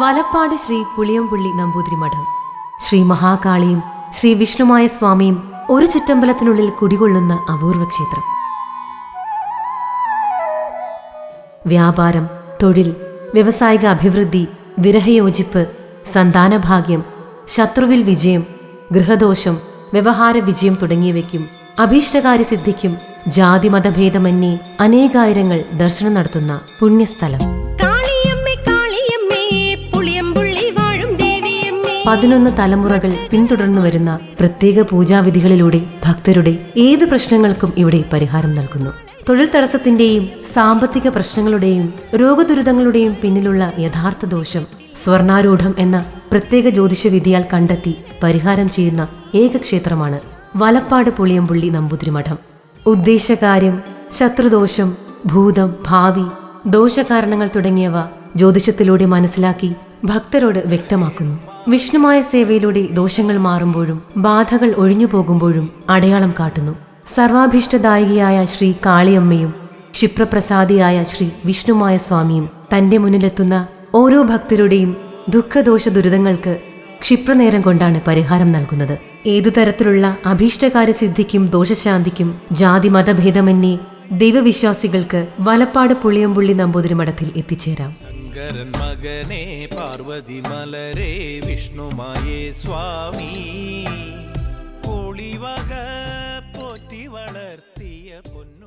വലപ്പാട് ശ്രീ പുളിയംപുള്ളി നമ്പൂതിരി മഠം. ശ്രീ മഹാകാളിയും ശ്രീ വിഷ്ണുമായ സ്വാമിയും ഒരു ചുറ്റമ്പലത്തിനുള്ളിൽ കുടികൊള്ളുന്ന അപൂർവ ക്ഷേത്രം. വ്യാപാരം, തൊഴിൽ, വ്യവസായിക അഭിവൃദ്ധി, വിരഹയോജിപ്പ്, സന്താനഭാഗ്യം, ശത്രുവിൽ വിജയം, ഗൃഹദോഷം, വ്യവഹാര വിജയം തുടങ്ങിയവയ്ക്കും അഭീഷ്ടകാര്യസിദ്ധിക്കും ജാതി മതഭേദമന്യേ അനേകായിരങ്ങൾ ദർശനം നടത്തുന്ന പുണ്യസ്ഥലം. 11 തലമുറകൾ പിന്തുടർന്നു വരുന്ന പ്രത്യേക പൂജാവിധികളിലൂടെ ഭക്തരുടെ ഏത് പ്രശ്നങ്ങൾക്കും ഇവിടെ പരിഹാരം നൽകുന്നു. തൊഴിൽ തടസ്സത്തിന്റെയും സാമ്പത്തിക പ്രശ്നങ്ങളുടെയും രോഗദുരിതങ്ങളുടെയും പിന്നിലുള്ള യഥാർത്ഥ ദോഷം സ്വർണാരൂഢം എന്ന പ്രത്യേക ജ്യോതിഷവിധിയാൽ കണ്ടെത്തി പരിഹാരം ചെയ്യുന്ന ഏക ക്ഷേത്രമാണ് വലപ്പാട് പുളിയംപുള്ളി നമ്പൂതിരി മഠം. ഉദ്ദേശകാര്യം, ശത്രുദോഷം, ഭൂതം, ഭാവി, ദോഷകാരണങ്ങൾ തുടങ്ങിയവ ജ്യോതിഷത്തിലൂടെ മനസ്സിലാക്കി ഭക്തരോട് വ്യക്തമാക്കുന്നു. വിഷ്ണുമായ സേവയിലൂടെ ദോഷങ്ങൾ മാറുമ്പോഴും ബാധകൾ ഒഴിഞ്ഞു പോകുമ്പോഴും അടയാളം കാട്ടുന്നു. സർവാഭീഷ്ടദായികയായ ശ്രീ കാളിയമ്മയും ക്ഷിപ്രപ്രസാദിയായ ശ്രീ വിഷ്ണുമായ സ്വാമിയും തന്റെ മുന്നിലെത്തുന്ന ഓരോ ഭക്തരുടെയും ദുഃഖദോഷ ദുരിതങ്ങൾക്ക് ക്ഷിപ്രനേരം കൊണ്ടാണ് പരിഹാരം നൽകുന്നത്. ഏതു തരത്തിലുള്ള അഭീഷ്ടകാര്യസിദ്ധിക്കും ദോഷശാന്തിക്കും ജാതി മതഭേദമന്യേ ദൈവവിശ്വാസികൾക്ക് വലപ്പാട് പുളിയംപുള്ളി നമ്പൂതിരി മഠത്തിൽ എത്തിച്ചേരാം. മകനെ പാർവതി മലരേ വിഷ്ണുമായേ സ്വാമി ഒളിവക പോറ്റി വളർത്തിയ പൊന്നു.